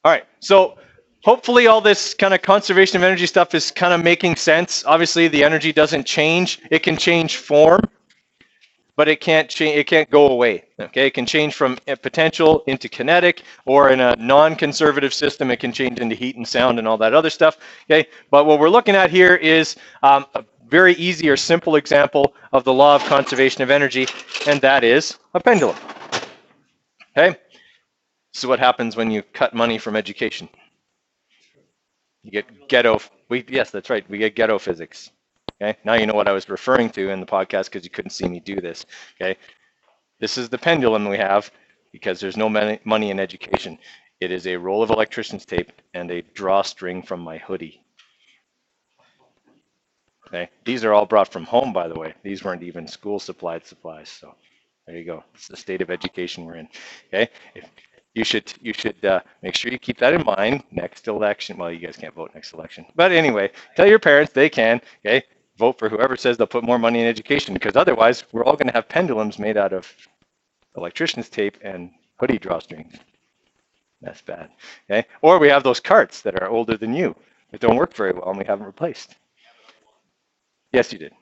All right, so hopefully all this kind of conservation of energy stuff is kind of making sense. Obviously, the energy doesn't change. It can change form, but it can't change. It can't go away. Okay, it can change from potential into kinetic, or in a non-conservative system, it can change into heat and sound and all that other stuff. Okay, but what we're looking at here is a very easy or simple example of the law of conservation of energy, and that is a pendulum. Okay, this is what happens when you cut money from education. You get ghetto. Yes, that's right. We get ghetto physics. Okay. Now you know what I was referring to in the podcast because you couldn't see me do this. Okay. This is the pendulum we have because there's no money in education. It is a roll of electrician's tape and a drawstring from my hoodie. Okay. These are all brought from home, by the way. These weren't even school supplied supplies. So there you go. It's the state of education we're in. Okay. You should make sure you keep that in mind next election. Well, you guys can't vote next election, but anyway, tell your parents they can. Okay, vote for whoever says they'll put more money in education, because otherwise we're all going to have pendulums made out of electrician's tape and hoodie drawstrings. That's bad. Okay, or we have those carts that are older than you that don't work very well and we haven't replaced. Yes, you did.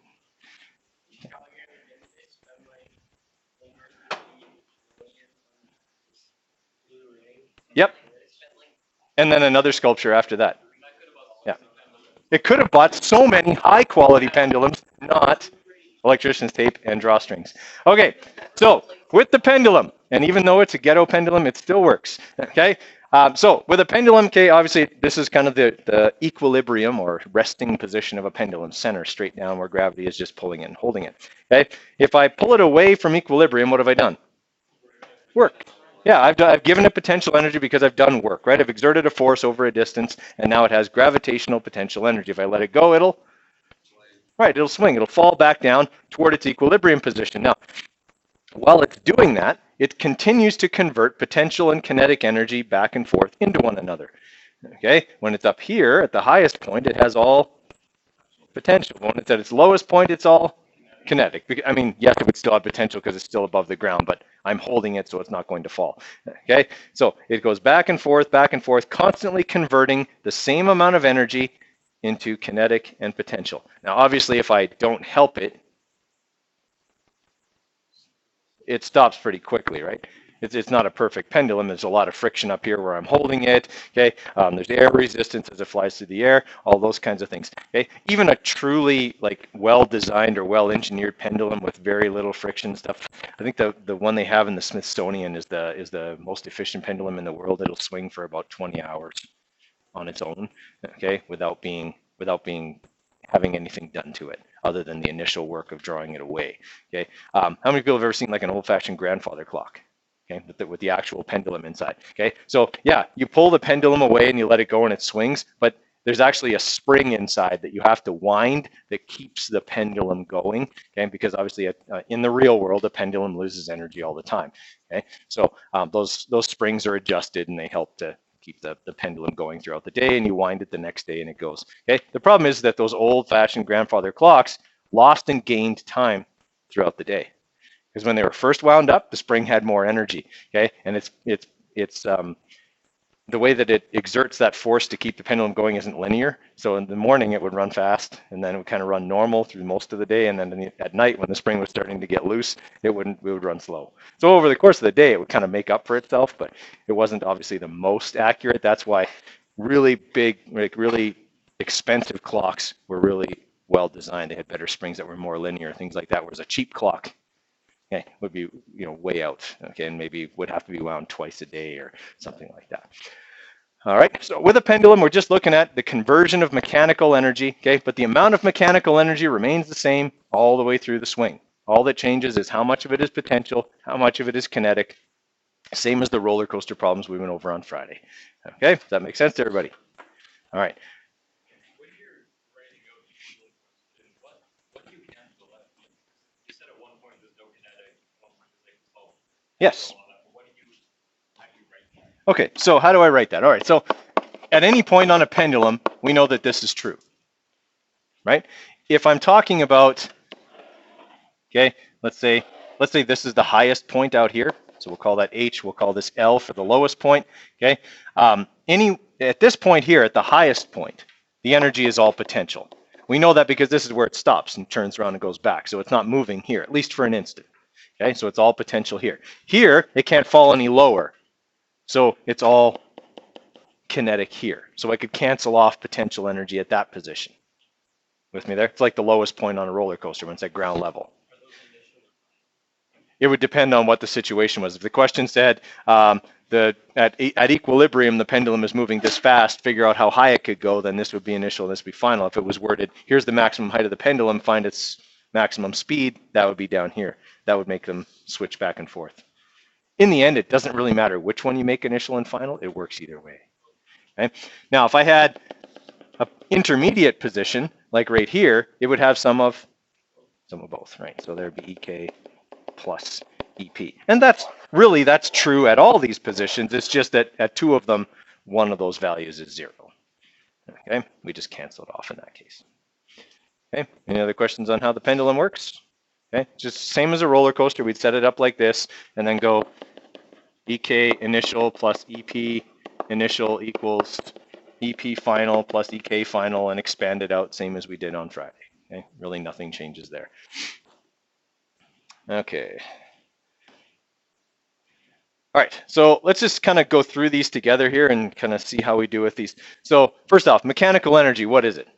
Yep. And then another sculpture after that. Yeah. It could have bought so many high quality pendulums, not electrician's tape and drawstrings. Okay, so with the pendulum, and even though it's a ghetto pendulum, it still works. Okay, so with a pendulum, okay, obviously this is kind of the equilibrium or resting position of a pendulum, center, straight down where gravity is just pulling it and holding it. Okay, if I pull it away from equilibrium, what have I done? Work. Yeah, I've given it potential energy because I've done work, right? I've exerted a force over a distance, and now it has gravitational potential energy. If I let it go, it'll swing. It'll fall back down toward its equilibrium position. Now, while it's doing that, it continues to convert potential and kinetic energy back and forth into one another. Okay, when it's up here at the highest point, it has all potential. When it's at its lowest point, it's all kinetic. I mean, yes, it would still have potential because it's still above the ground, but I'm holding it so it's not going to fall. Okay, so it goes back and forth, constantly converting the same amount of energy into kinetic and potential. Now, obviously, if I don't help it, it stops pretty quickly, right? It's not a perfect pendulum. There's a lot of friction up here where I'm holding it. Okay, there's air resistance as it flies through the air. All those kinds of things. Okay, even a truly like well-designed or well-engineered pendulum with very little friction stuff. I think the one they have in the Smithsonian is the most efficient pendulum in the world. It'll swing for about 20 hours on its own. Okay, without having anything done to it other than the initial work of drawing it away. Okay, how many people have ever seen like an old-fashioned grandfather clock? Okay, with the actual pendulum inside. Okay, so yeah, you pull the pendulum away and you let it go and it swings, but there's actually a spring inside that you have to wind that keeps the pendulum going. Okay, because obviously in the real world, a pendulum loses energy all the time. Okay, so those springs are adjusted and they help to keep the pendulum going throughout the day, and you wind it the next day and it goes. Okay, the problem is that those old-fashioned grandfather clocks lost and gained time throughout the day. Because when they were first wound up, the spring had more energy. Okay, and it's the way that it exerts that force to keep the pendulum going isn't linear. So in the morning it would run fast, and then it would kind of run normal through most of the day, and then at night when the spring was starting to get loose, it would run slow. So over the course of the day, it would kind of make up for itself, but it wasn't obviously the most accurate. That's why really big, like really expensive clocks were really well designed. They had better springs that were more linear, things like that. Whereas a cheap clock, okay, would be way out, okay, and maybe would have to be wound twice a day or something like that. All right, so with a pendulum, we're just looking at the conversion of mechanical energy, okay, but the amount of mechanical energy remains the same all the way through the swing. All that changes is how much of it is potential, how much of it is kinetic, same as the roller coaster problems we went over on Friday. Okay, does that make sense to everybody? All right. Yes. Okay, so how do I write that? All right, so at any point on a pendulum, we know that this is true, right? If I'm talking about, okay, let's say this is the highest point out here, So we'll call that H. We'll call this L for the lowest point. Okay. At this point here, at the highest point, the energy is all potential. We know that because this is where it stops and turns around and goes back. So it's not moving here, at least for an instant. Okay, so it's all potential here. Here, it can't fall any lower. So it's all kinetic here. So I could cancel off potential energy at that position. With me there? It's like the lowest point on a roller coaster when it's at ground level. It would depend on what the situation was. If the question said at equilibrium, the pendulum is moving this fast, figure out how high it could go, then this would be initial and this would be final. If it was worded, here's the maximum height of the pendulum, find its maximum speed, that would be down here. That would make them switch back and forth. In the end, it doesn't really matter which one you make initial and final, it works either way. Okay? Now, if I had an intermediate position, like right here, it would have some of both, right? So there'd be EK plus EP. And that's true at all these positions. It's just that at two of them, one of those values is 0. Okay, we just cancel it off in that case. Okay, any other questions on how the pendulum works? Okay, just same as a roller coaster, we'd set it up like this and then go EK initial plus EP initial equals EP final plus EK final and expand it out, same as we did on Friday. Okay, really nothing changes there. Okay. All right, so let's just kind of go through these together here and kind of see how we do with these. So first off, mechanical energy, what is it?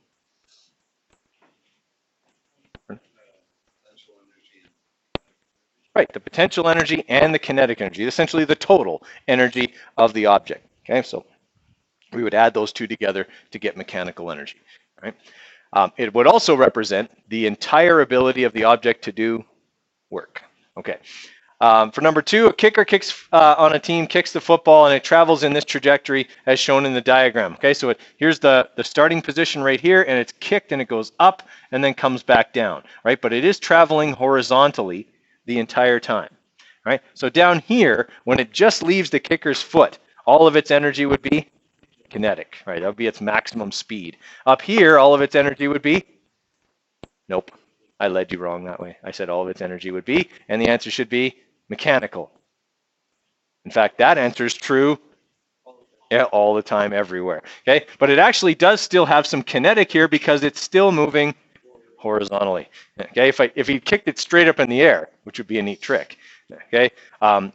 Right, the potential energy and the kinetic energy, essentially the total energy of the object. Okay, so we would add those two together to get mechanical energy. Right? It would also represent the entire ability of the object to do work. Okay. For number 2, a kicker kicks on a team, kicks the football, and it travels in this trajectory as shown in the diagram. Okay, so here's the starting position right here, and it's kicked and it goes up and then comes back down, right? But it is traveling horizontally the entire time, right? So down here, when it just leaves the kicker's foot, all of its energy would be kinetic, right? That would be its maximum speed. Up here, all of its energy would be, nope, I led you wrong that way. I said all of its energy would be, and the answer should be mechanical. In fact, that answer is true all the time, everywhere. Okay, but it actually does still have some kinetic here because it's still moving horizontally. Okay, if he kicked it straight up in the air, which would be a neat trick, okay,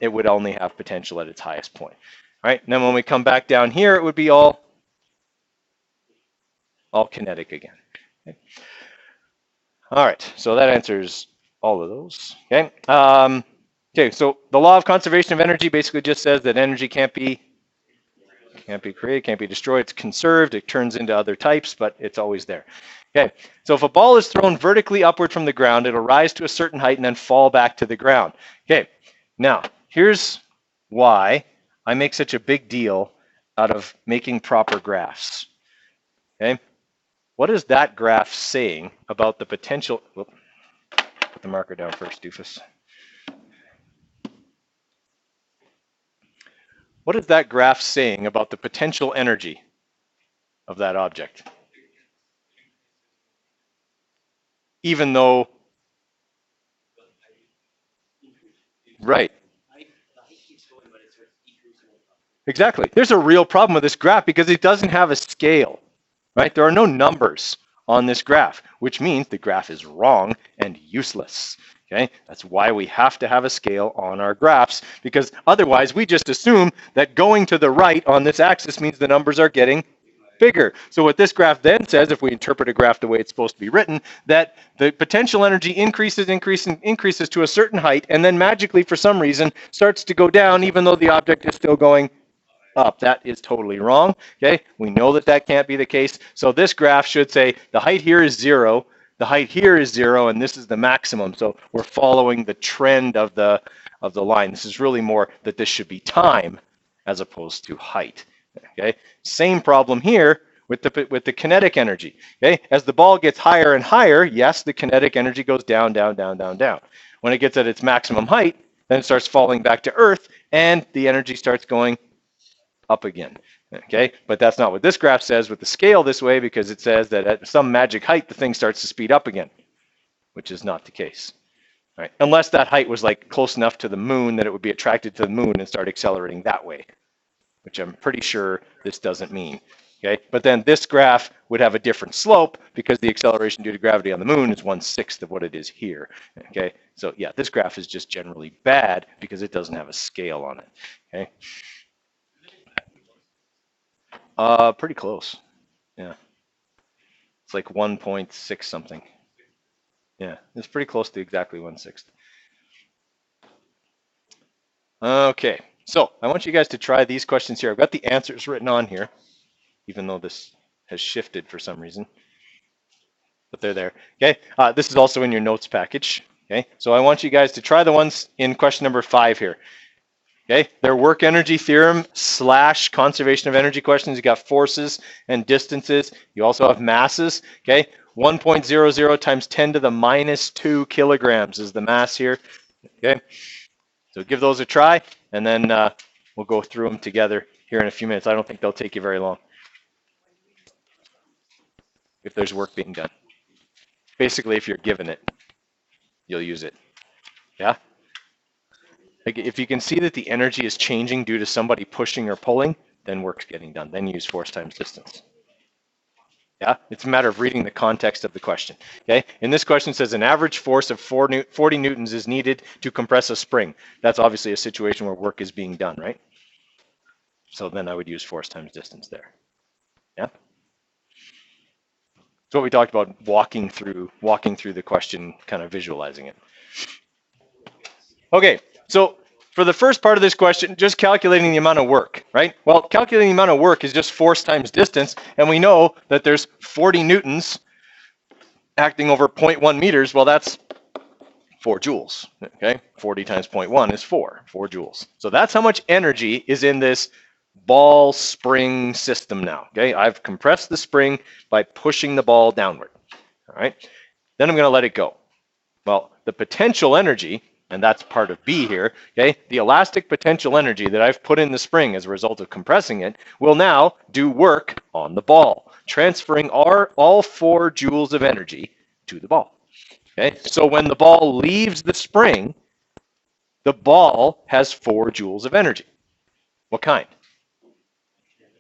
it would only have potential at its highest point. All right, and then when we come back down here, it would be all kinetic again. Okay. All right, so that answers all of those. Okay. Okay, so the law of conservation of energy basically just says that energy can't be created, can't be destroyed. It's conserved. It turns into other types, but it's always there. Okay, so if a ball is thrown vertically upward from the ground, it'll rise to a certain height and then fall back to the ground. Okay, now here's why I make such a big deal out of making proper graphs. Okay, what is that graph saying about the potential? Whoop, put the marker down first, doofus. What is that graph saying about the potential energy of that object? Even though, right. Exactly. There's a real problem with this graph because it doesn't have a scale, right? There are no numbers on this graph, which means the graph is wrong and useless. Okay, that's why we have to have a scale on our graphs, because otherwise we just assume that going to the right on this axis means the numbers are getting bigger. So what this graph then says, if we interpret a graph the way it's supposed to be written, that the potential energy increases to a certain height, and then magically, for some reason, starts to go down even though the object is still going up. That is totally wrong. Okay, we know that that can't be the case. So this graph should say the height here is 0, the height here is 0, and this is the maximum. So we're following the trend of the line. This is really more that this should be time as opposed to height. Okay, same problem here with the kinetic energy. Okay, as the ball gets higher and higher, yes, the kinetic energy goes down, down, down, down, down. When it gets at its maximum height, then it starts falling back to Earth, and the energy starts going up again. Okay, but that's not what this graph says with the scale this way, because it says that at some magic height, the thing starts to speed up again, which is not the case. right? Unless that height was like close enough to the moon that it would be attracted to the moon and start accelerating that way, which I'm pretty sure this doesn't mean. Okay, but then this graph would have a different slope because the acceleration due to gravity on the moon is 1/6 of what it is here. Okay, so yeah, this graph is just generally bad because it doesn't have a scale on it. Okay, pretty close. Yeah, it's like 1.6 something. Yeah, it's pretty close to exactly 1/6. Okay, so I want you guys to try these questions here. I've got the answers written on here, even though this has shifted for some reason, but they're there. Okay, this is also in your notes package. Okay, so I want you guys to try the ones in question number 5 here. Okay, they're work energy theorem / conservation of energy questions. You got forces and distances. You also have masses. Okay, 1.00 times 10 to the minus 2 kilograms is the mass here. Okay, so give those a try, and then we'll go through them together here in a few minutes. I don't think they'll take you very long if there's work being done. Basically, if you're given it, you'll use it. Yeah? Like if you can see that the energy is changing due to somebody pushing or pulling, then work's getting done. Then use force times distance. Yeah, it's a matter of reading the context of the question. Okay, in this question it says an average force of 40 newtons is needed to compress a spring. That's obviously a situation where work is being done, right? So then I would use force times distance there. Yeah. So what we talked about walking through the question, kind of visualizing it. Okay, so for the first part of this question, just calculating the amount of work, right? Well, calculating the amount of work is just force times distance, and we know that there's 40 newtons acting over 0.1 meters. Well, that's 4 joules, okay? 40 times 0.1 is 4 joules. So that's how much energy is in this ball spring system now, okay? I've compressed the spring by pushing the ball downward, all right? Then I'm gonna let it go. Well, the potential energy, and that's part of B here, okay? The elastic potential energy that I've put in the spring as a result of compressing it will now do work on the ball, transferring all 4 joules of energy to the ball. Okay, so when the ball leaves the spring, the ball has 4 joules of energy. What kind?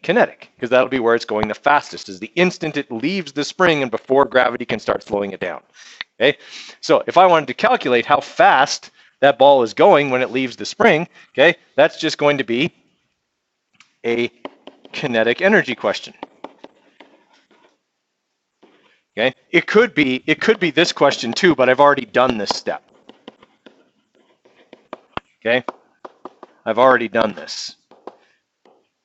Kinetic, because that'll be where it's going the fastest, is the instant it leaves the spring and before gravity can start slowing it down. Okay, so if I wanted to calculate how fast that ball is going when it leaves the spring, okay, that's just going to be a kinetic energy question. Okay, it could be this question too, but I've already done this step. Okay, I've already done this.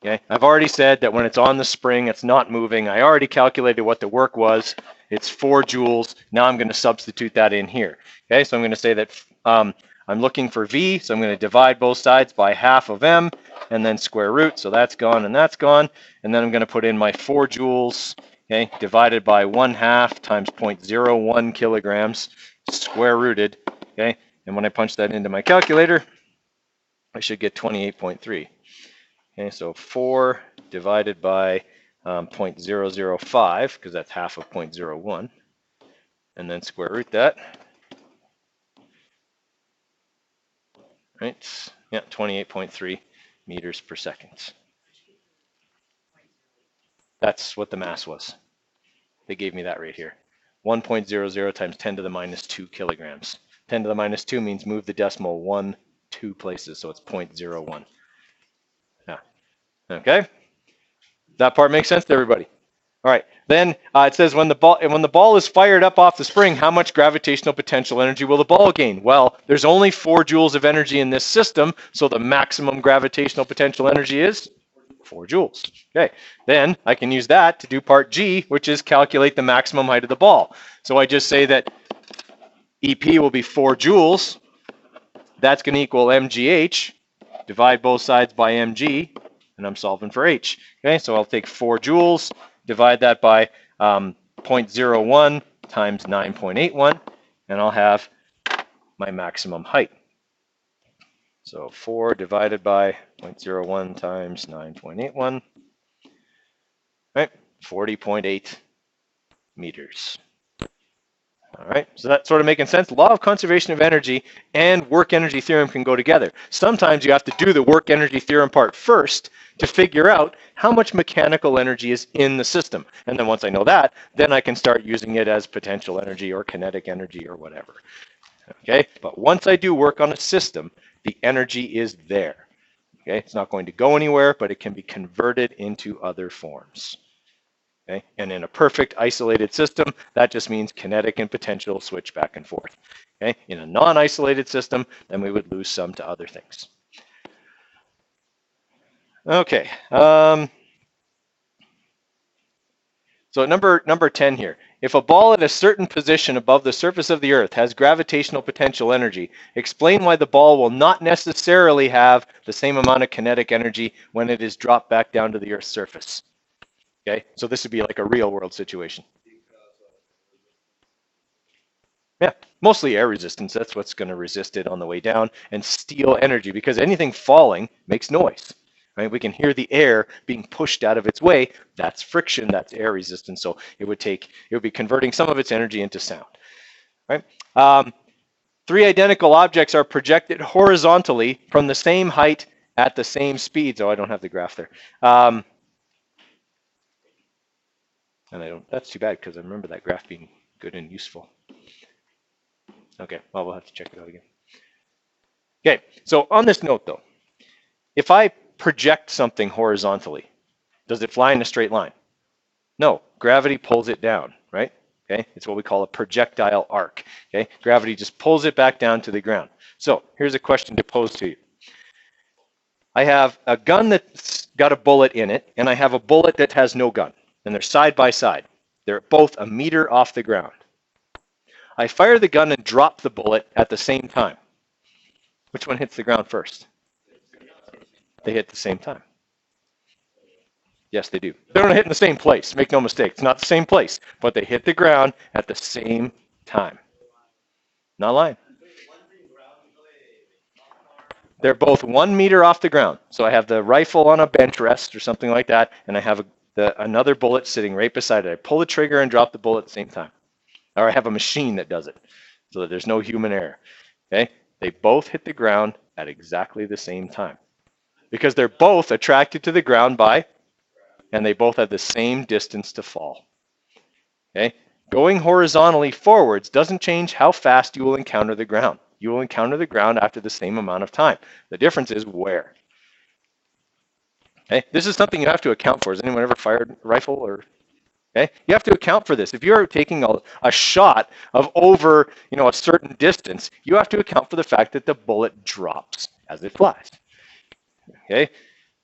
Okay, I've already said that when it's on the spring, it's not moving. I already calculated what the work was. It's 4 joules. Now I'm going to substitute that in here. Okay, so I'm going to say that I'm looking for V, so I'm going to divide both sides by half of M and then square root. So that's gone and that's gone. And then I'm going to put in my 4 joules, okay, divided by 1/2 times 0.01 kilograms, square rooted. Okay, and when I punch that into my calculator, I should get 28.3. Okay, so 4 divided by 0.005, because that's half of 0.01, and then square root that. Right? Yeah, 28.3 meters per second. That's what the mass was. They gave me that right here. 1.00 times 10 to the minus 2 kilograms. 10 to the minus 2 means move the decimal 2 places, so it's 0.01. Yeah. Okay? That part makes sense to everybody? All right. Then it says when the ball is fired up off the spring, how much gravitational potential energy will the ball gain? Well, there's only 4 joules of energy in this system, so the maximum gravitational potential energy is 4 joules. Okay. Then I can use that to do part G, which is calculate the maximum height of the ball. So I just say that EP will be 4 joules. That's going to equal mgh. Divide both sides by mg, and I'm solving for h. Okay, so I'll take 4 joules, divide that by 0.01 times 9.81, and I'll have my maximum height. So 4 divided by 0.01 times 9.81, right? 40.8 meters. All right, so that's sort of making sense. Law of conservation of energy and work energy theorem can go together. Sometimes you have to do the work energy theorem part first to figure out how much mechanical energy is in the system. And then once I know that, then I can start using it as potential energy or kinetic energy or whatever. Okay, but once I do work on a system, the energy is there. Okay, it's not going to go anywhere, but it can be converted into other forms. Okay? And in a perfect isolated system, that just means kinetic and potential switch back and forth. Okay? In a non-isolated system, then we would lose some to other things. Okay. So number 10 here. If a ball at a certain position above the surface of the Earth has gravitational potential energy, explain why the ball will not necessarily have the same amount of kinetic energy when it is dropped back down to the Earth's surface. Okay, so this would be like a real world situation. Yeah, mostly air resistance. That's what's going to resist it on the way down, and steal energy, because anything falling makes noise. Right? We can hear the air being pushed out of its way. That's friction. That's air resistance. So it would be converting some of its energy into sound. Right? Three identical objects are projected horizontally from the same height at the same speeds. Oh, I don't have the graph there. And I don't. That's too bad, because I remember that graph being good and useful. Okay, well, we'll have to check it out again. Okay, so on this note though, if I project something horizontally, does it fly in a straight line? No, gravity pulls it down, right? Okay, it's what we call a projectile arc. Okay, gravity just pulls it back down to the ground. So here's a question to pose to you. I have a gun that's got a bullet in it, and I have a bullet that has no gun, and they're side by side. They're both a meter off the ground. I fire the gun and drop the bullet at the same time. Which one hits the ground first? They hit the same time. Yes, they do. They don't hit in the same place. Make no mistake. It's not the same place, but they hit the ground at the same time. Not lying. They're both 1 meter off the ground. So I have the rifle on a bench rest or something like that, and I have another bullet sitting right beside it. I pull the trigger and drop the bullet at the same time. Or I have a machine that does it, so that there's no human error. Okay? They both hit the ground at exactly the same time, because they're both attracted to the ground and they both have the same distance to fall. Okay? Going horizontally forwards doesn't change how fast you will encounter the ground. You will encounter the ground after the same amount of time. The difference is where. Okay? This is something you have to account for. Has anyone ever fired a rifle or? Okay? You have to account for this. If you're taking a shot of over a certain distance, you have to account for the fact that the bullet drops as it flies. Okay?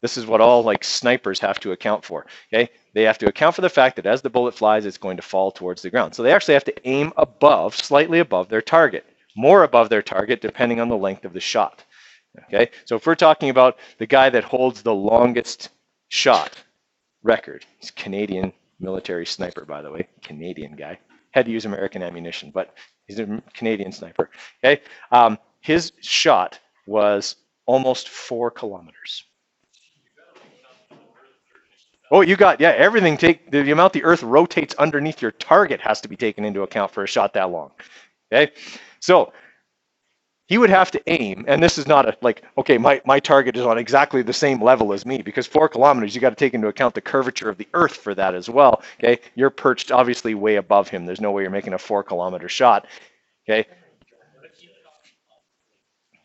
This is what all snipers have to account for. Okay? They have to account for the fact that as the bullet flies, it's going to fall towards the ground. So they actually have to aim above, slightly above their target, more above their target depending on the length of the shot. Okay? So if we're talking about the guy that holds the longest shot record, he's Canadian military sniper, by the way, Canadian guy. Had to use American ammunition, but he's a Canadian sniper. Okay, his shot was almost 4 kilometers. Oh, you got, yeah, everything. The amount the Earth rotates underneath your target has to be taken into account for a shot that long. Okay, so he would have to aim, and this is not okay, my target is on exactly the same level as me, because 4 kilometers, you got to take into account the curvature of the Earth for that as well. Okay, you're perched obviously way above him. There's no way you're making a 4-kilometer shot. Okay,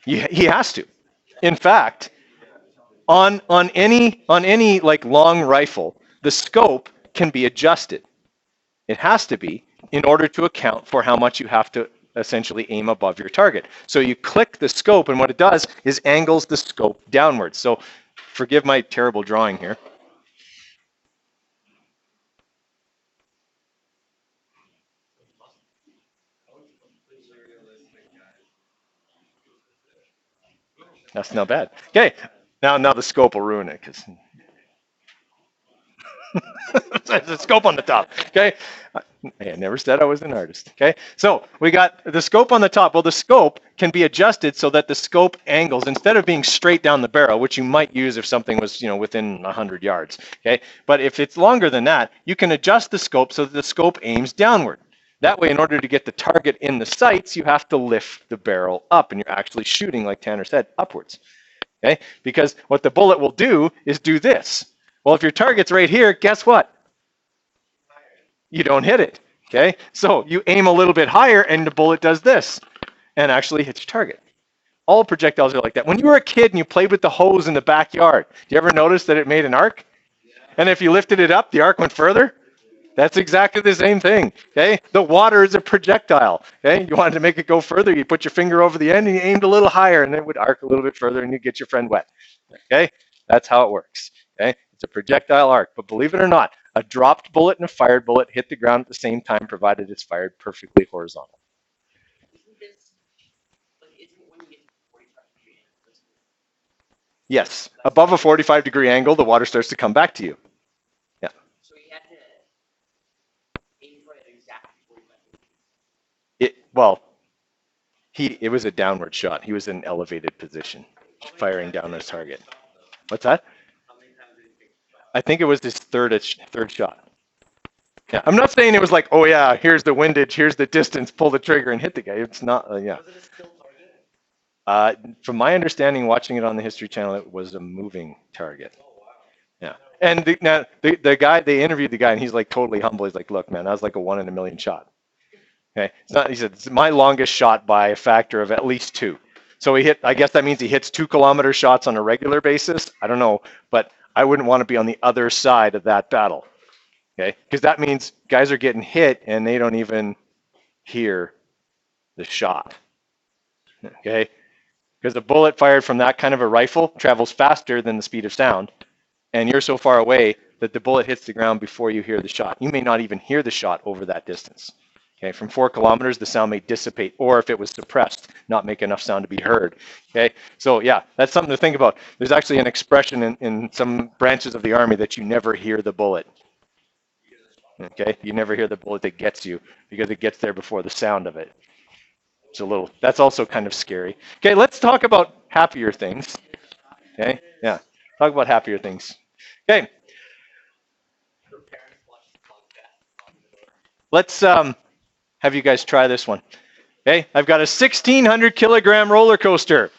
he has to. In fact, on any long rifle, the scope can be adjusted. It has to be in order to account for how much you have to essentially aim above your target. So you click the scope, and what it does is angles the scope downwards. So forgive my terrible drawing here. That's not bad. Okay, now the scope will ruin it, because there's a scope on the top. Okay, I never said I was an artist. Okay, so we got the scope on the top. Well, the scope can be adjusted so that the scope angles, instead of being straight down the barrel, which you might use if something was within 100 yards. Okay, but if it's longer than that, you can adjust the scope so that the scope aims downward. That way, in order to get the target in the sights, you have to lift the barrel up, and you're actually shooting, like Tanner said, upwards. Okay? Because what the bullet will do is do this. Well, if your target's right here, guess what? You don't hit it. Okay? So you aim a little bit higher, and the bullet does this, and actually hits your target. All projectiles are like that. When you were a kid and you played with the hose in the backyard, do you ever notice that it made an arc? And if you lifted it up, the arc went further? That's exactly the same thing. Okay? The water is a projectile. Okay? You wanted to make it go further, you put your finger over the end and you aimed a little higher, and it would arc a little bit further and you get your friend wet. Okay? That's how it works. Okay? It's a projectile arc. But believe it or not, a dropped bullet and a fired bullet hit the ground at the same time, provided it's fired perfectly horizontal. Yes. Above a 45-degree angle, the water starts to come back to you. Yeah. So he had to aim for it exactly 45 degrees. It was a downward shot. He was in an elevated position, firing down his target. What's that? I think it was his third shot. Yeah. I'm not saying it was like, oh yeah, here's the windage, here's the distance, pull the trigger and hit the guy. It's not, yeah. Was it a still target? From my understanding, watching it on the History Channel, it was a moving target. Yeah. And the guy, they interviewed the guy, and he's like totally humble. He's like, look, man, that was like a 1 in a million shot. Okay. It's not, he said, it's my longest shot by a factor of at least 2. So he hit, I guess that means he hits 2-kilometer shots on a regular basis. I don't know, but I wouldn't want to be on the other side of that battle. Okay. Because that means guys are getting hit and they don't even hear the shot. Okay. Because a bullet fired from that kind of a rifle travels faster than the speed of sound, and you're so far away that the bullet hits the ground before you hear the shot. You may not even hear the shot over that distance. Okay, from 4 kilometers, the sound may dissipate, or if it was suppressed, not make enough sound to be heard. Okay, so yeah, that's something to think about. There's actually an expression in some branches of the Army that you never hear the bullet. Okay, you never hear the bullet that gets you because it gets there before the sound of it. That's also kind of scary. Okay, let's talk about happier things. Okay, yeah, talk about happier things. Okay, let's have you guys try this one. Okay, I've got a 1,600 kilogram roller coaster.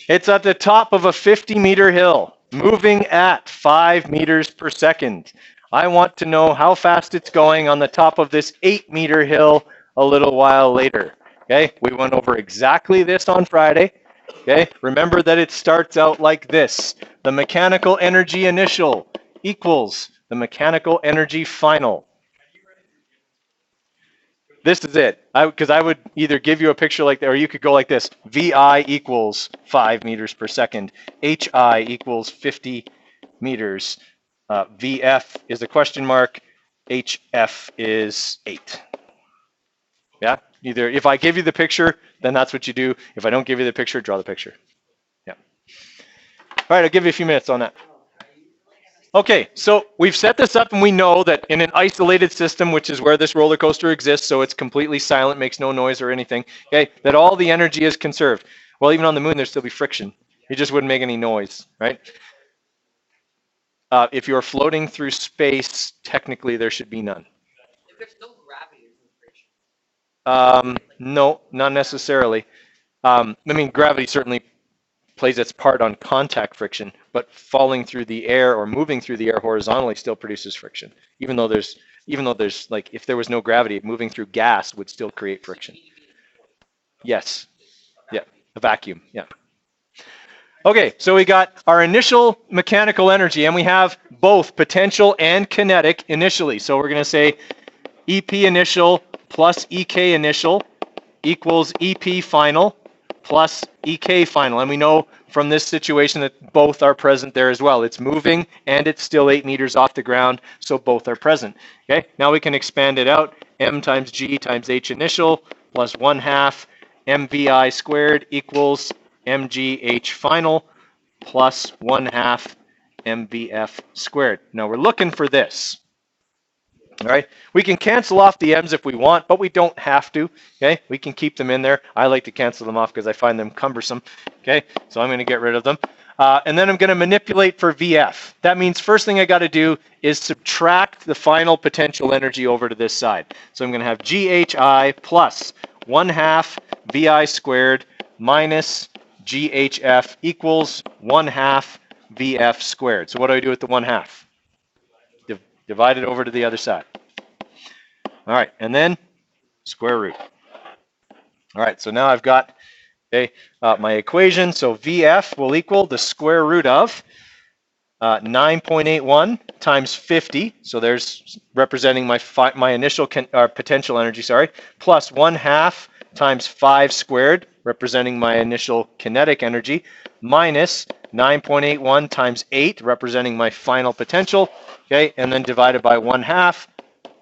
It's at the top of a 50-meter hill, moving at 5 meters per second. I want to know how fast it's going on the top of this 8-meter hill a little while later. Okay, we went over exactly this on Friday. Okay, remember that it starts out like this. The mechanical energy initial equals the mechanical energy final. This is it. Because I would either give you a picture like that, or you could go like this. VI equals 5 meters per second. HI equals 50 meters. VF is a question mark. HF is 8. Yeah? Either if I give you the picture, then that's what you do. If I don't give you the picture, draw the picture. Yeah. All right, I'll give you a few minutes on that. Okay, so we've set this up and we know that in an isolated system, which is where this roller coaster exists, so it's completely silent, makes no noise or anything, okay, that all the energy is conserved. Well, even on the moon, there'd still be friction. It just wouldn't make any noise, right? If you're floating through space, technically there should be none. If there's no gravity, there's no friction. No, not necessarily. I mean, gravity certainly plays its part on contact friction, but falling through the air or moving through the air horizontally still produces friction. Even though there's like, if there was no gravity, moving through gas would still create friction. Yes. Yeah. A vacuum. Yeah. Okay, so we got our initial mechanical energy, and we have both potential and kinetic initially. So we're going to say EP initial plus EK initial equals EP final plus EK final. And we know from this situation that both are present there as well. It's moving and it's still 8 meters off the ground, so both are present. Okay, now we can expand it out. M times G times H initial plus 1/2 MVI squared equals MGH final plus 1/2 MVF squared. Now we're looking for this. All right, we can cancel off the M's if we want, but we don't have to. Okay, we can keep them in there. I like to cancel them off because I find them cumbersome. Okay, so I'm going to get rid of them. And then I'm going to manipulate for VF. That means first thing I got to do is subtract the final potential energy over to this side. So I'm going to have GHI plus 1/2 VI squared minus GHF equals 1/2 VF squared. So what do I do with the 1/2? Divide it over to the other side. All right, and then square root. All right, so now I've got my equation. So VF will equal the square root of 9.81 times 50. So there's representing my initial potential energy, sorry, plus 1/2 times 5 squared, representing my initial kinetic energy, minus 9.81 times 8, representing my final potential, okay, and then divided by 1/2,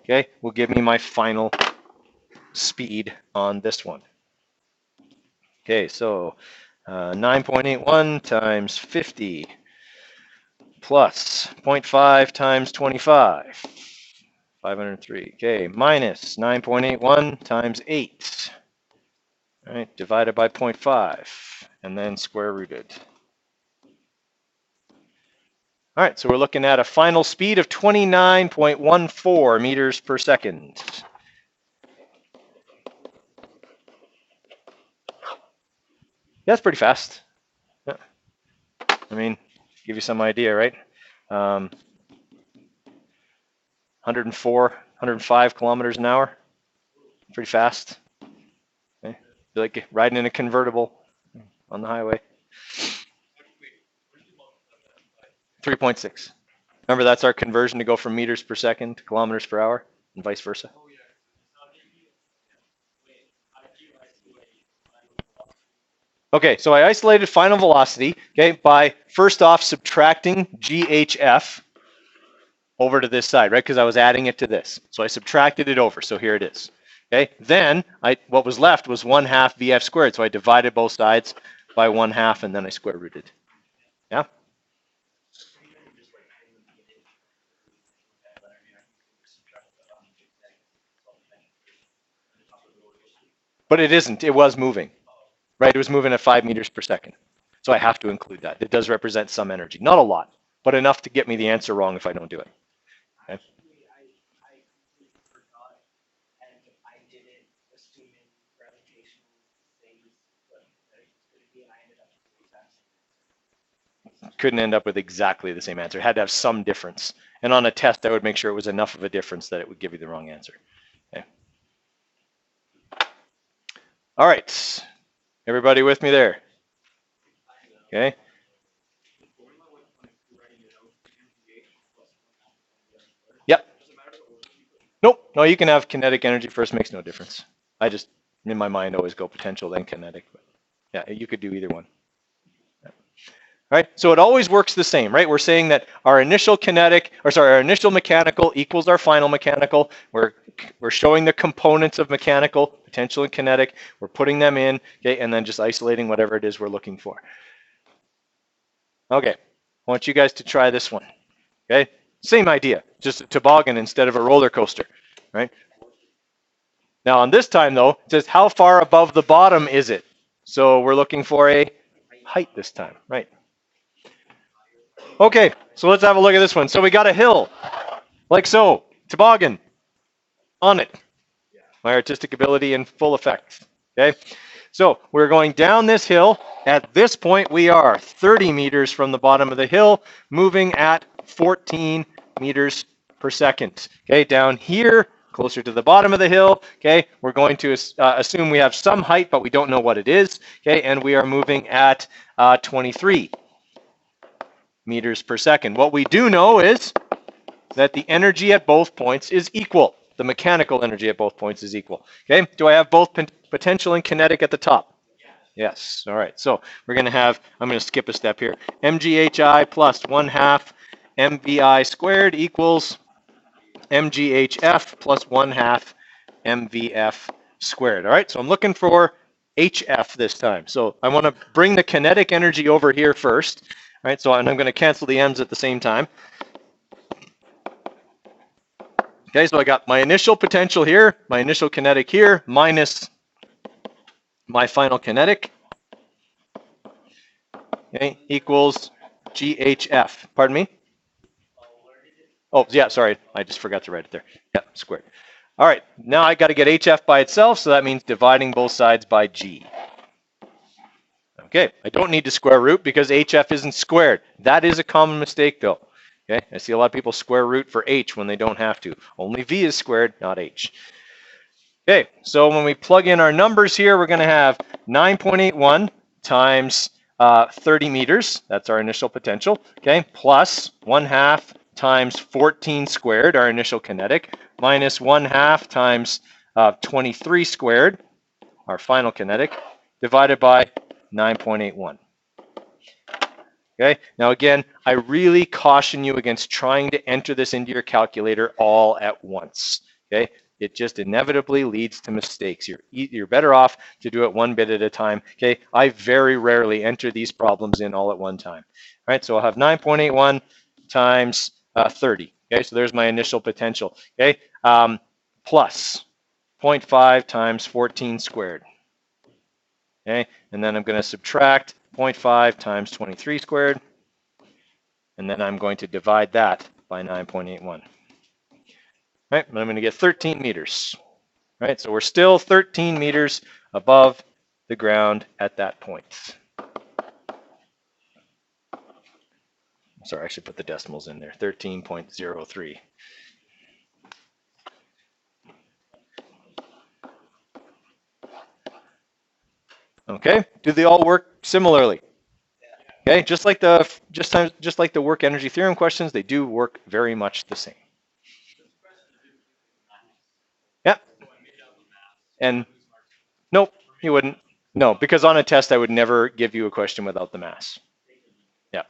okay, will give me my final speed on this one. Okay, so 9.81 times 50 plus 0.5 times 25, 503, okay, minus 9.81 times 8, all right, divided by 0.5, and then square rooted. All right, so we're looking at a final speed of 29.14 meters per second. Yeah, that's pretty fast. Yeah. I mean, give you some idea, right? 104, 105 kilometers an hour. Pretty fast. Okay. Feel like riding in a convertible on the highway. 3.6. Remember, that's our conversion to go from meters per second to kilometers per hour, and vice versa. Okay, so I isolated final velocity, okay, by first off subtracting GHF over to this side, right? Because I was adding it to this. So I subtracted it over, so here it is. Okay, then what was left was 1/2 VF squared. So I divided both sides by 1/2 and then I square rooted. Yeah? But it isn't, it was moving, right? It was moving at 5 meters per second. So I have to include that. It does represent some energy. Not a lot, but enough to get me the answer wrong if I don't do it. Okay? Couldn't end up with exactly the same answer. It had to have some difference. And on a test, I would make sure it was enough of a difference that it would give you the wrong answer. Okay. All right. Everybody with me there? Okay. Yep. Nope. No, you can have kinetic energy first. Makes no difference. I just, in my mind, always go potential, then kinetic. But yeah, you could do either one. Right? So it always works the same, right? We're saying that our initial mechanical equals our final mechanical. We're showing the components of mechanical, potential and kinetic. We're putting them in, okay, and then just isolating whatever it is we're looking for. Okay, I want you guys to try this one. Okay, same idea, just a toboggan instead of a roller coaster, right? Now on this time though, it says how far above the bottom is it? So we're looking for a height this time, right? Okay, so let's have a look at this one. So we got a hill, like so, toboggan, on it. My artistic ability in full effect, okay? So we're going down this hill. At this point, we are 30 meters from the bottom of the hill, moving at 14 meters per second. Okay, down here, closer to the bottom of the hill, okay, we're going to assume we have some height, but we don't know what it is, okay, and we are moving at 23 meters per second. What we do know is that the energy at both points is equal. The mechanical energy at both points is equal. Okay, do I have both potential and kinetic at the top? Yes. All right, so we're going to have, I'm going to skip a step here, mghi plus 1/2 mvi squared equals mghf plus 1/2 mvf squared. All right, so I'm looking for hf this time. So I want to bring the kinetic energy over here first. All right, so I'm going to cancel the m's at the same time. Okay, so I got my initial potential here, my initial kinetic here, minus my final kinetic. okay, equals GHF. Pardon me? Oh, yeah, sorry. I just forgot to write it there. Yeah, squared. All right, now I got to get HF by itself, so that means dividing both sides by G. Okay, I don't need to square root because HF isn't squared. That is a common mistake, though. Okay, I see a lot of people square root for H when they don't have to. Only V is squared, not H. Okay, so when we plug in our numbers here, we're going to have 9.81 times 30 meters. That's our initial potential. Okay, plus 1/2 times 14 squared, our initial kinetic, minus 1/2 times 23 squared, our final kinetic, divided by 9.81. Okay, now again, I really caution you against trying to enter this into your calculator all at once. Okay, it just inevitably leads to mistakes. You're better off to do it one bit at a time. Okay, I very rarely enter these problems in all at one time. All right, so I'll have 9.81 times 30. Okay, so there's my initial potential. Okay, plus 0.5 times 14 squared. Okay, and then I'm going to subtract 0.5 times 23 squared, and then I'm going to divide that by 9.81. Right, and I'm going to get 13 meters. Right, so we're still 13 meters above the ground at that point. Sorry, I should put the decimals in there, 13.03. Okay, do they all work similarly? Okay, just like the work energy theorem questions, they do work very much the same. Yeah. And nope, you wouldn't. No, because on a test I would never give you a question without the mass. Yeah.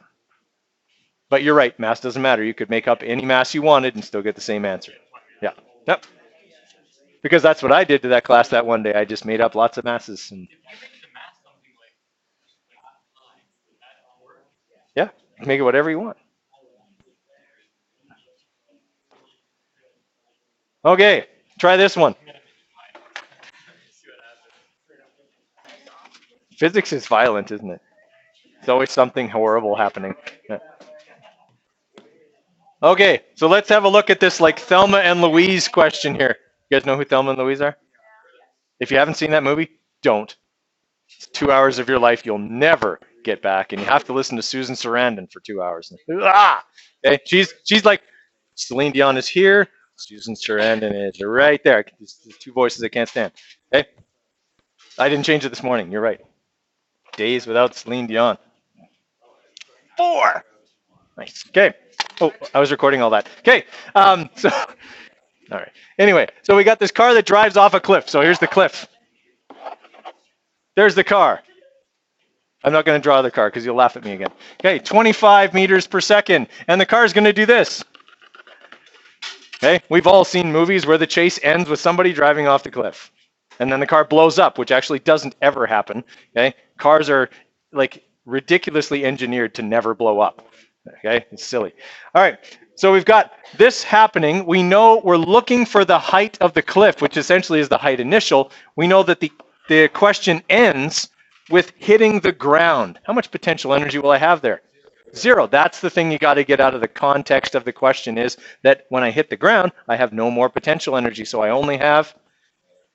But you're right, mass doesn't matter. You could make up any mass you wanted and still get the same answer. Yeah. Yep. Because that's what I did to that class that one day. I just made up lots of masses. And yeah, make it whatever you want. Okay, try this one. Physics is violent, isn't it? It's always something horrible happening. Yeah. Okay, so let's have a look at this like Thelma and Louise question here. You guys know who Thelma and Louise are? If you haven't seen that movie, don't. It's 2 hours of your life you'll never get back, and you have to listen to Susan Sarandon for 2 hours. Ah! Okay, she's like, Celine Dion is here, Susan Sarandon is right there. There's two voices I can't stand. Okay, I didn't change it this morning. You're right. Days without Celine Dion. 4. Nice. Okay. Oh, I was recording all that. Okay. So, all right. Anyway, so we got this car that drives off a cliff. So here's the cliff. There's the car. I'm not going to draw the car because you'll laugh at me again. Okay, 25 meters per second. And the car is going to do this. Okay, we've all seen movies where the chase ends with somebody driving off the cliff. And then the car blows up, which actually doesn't ever happen. Okay, cars are like ridiculously engineered to never blow up. Okay, it's silly. All right, so we've got this happening. We know we're looking for the height of the cliff, which essentially is the height initial. We know that the question ends with hitting the ground. How much potential energy will I have there? 0. That's the thing you got to get out of the context of the question, is that when I hit the ground, I have no more potential energy, so I only have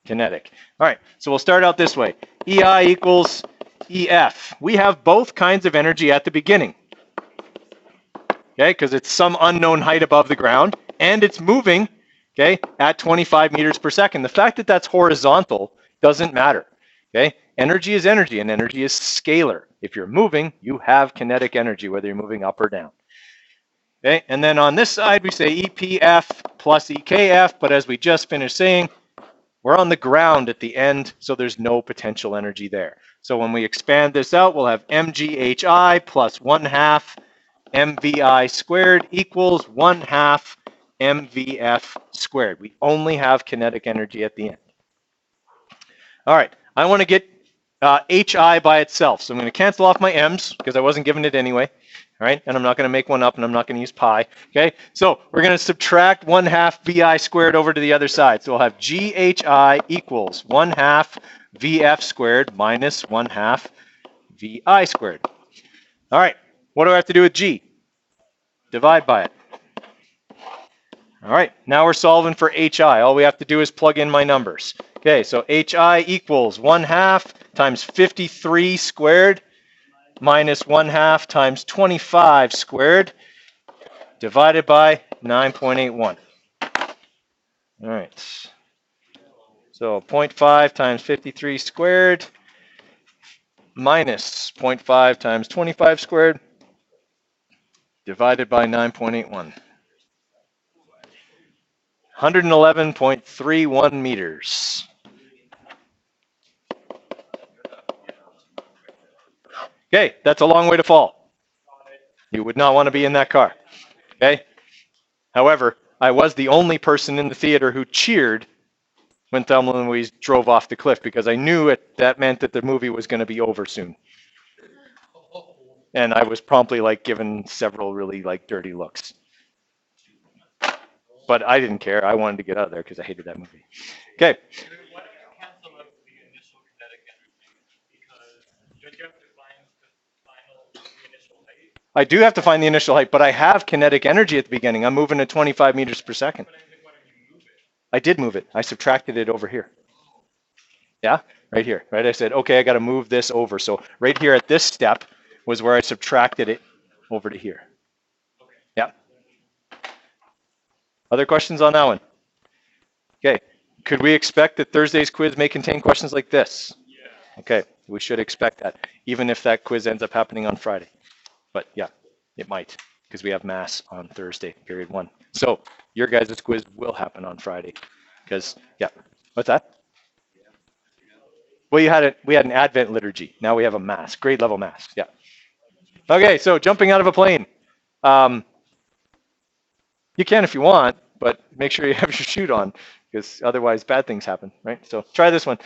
kinetic. All right, so we'll start out this way. EI equals EF. We have both kinds of energy at the beginning. Okay, because it's some unknown height above the ground, and it's moving, okay, at 25 meters per second. The fact that that's horizontal doesn't matter. Okay, energy is energy, and energy is scalar. If you're moving, you have kinetic energy, whether you're moving up or down. Okay, and then on this side, we say EPF plus EKF, but as we just finished saying, we're on the ground at the end, so there's no potential energy there. So when we expand this out, we'll have MGHI plus 1/2 MVI squared equals 1/2 MVF squared. We only have kinetic energy at the end. All right, I want to get HI by itself. So I'm going to cancel off my M's because I wasn't given it anyway. All right, and I'm not going to make one up, and I'm not going to use pi. Okay, so we're going to subtract 1/2 VI squared over to the other side. So we'll have GHI equals 1/2 VF squared minus 1/2 VI squared. All right, what do I have to do with G? Divide by it. All right, now we're solving for HI. All we have to do is plug in my numbers. Okay, so HI equals 1/2 times 53 squared minus 1/2 times 25 squared divided by 9.81. All right, so 0.5 times 53 squared minus 0.5 times 25 squared divided by 9.81. 111.31 meters. Okay, that's a long way to fall. You would not want to be in that car. Okay? However, I was the only person in the theater who cheered when Thelma Louise drove off the cliff because I knew that meant that the movie was going to be over soon. And I was promptly like given several really like dirty looks. But I didn't care. I wanted to get out of there because I hated that movie. Okay. I do have to find the initial height, but I have kinetic energy at the beginning. I'm moving at 25 meters per second. I did move it. I subtracted it over here. Yeah, right here. Right. I said, okay, I got to move this over. So right here at this step was where I subtracted it over to here. Yeah. Other questions on that one? Okay. Could we expect that Thursday's quiz may contain questions like this? Yeah. Okay. We should expect that, even if that quiz ends up happening on Friday. But yeah, it might, because we have mass on Thursday, period 1. So your guys' quiz will happen on Friday. Because, yeah. What's that? Well, we had an Advent liturgy. Now we have a mass, grade level mass. Yeah. Okay, so jumping out of a plane. You can if you want, but make sure you have your chute on, because otherwise bad things happen, right? So try this one.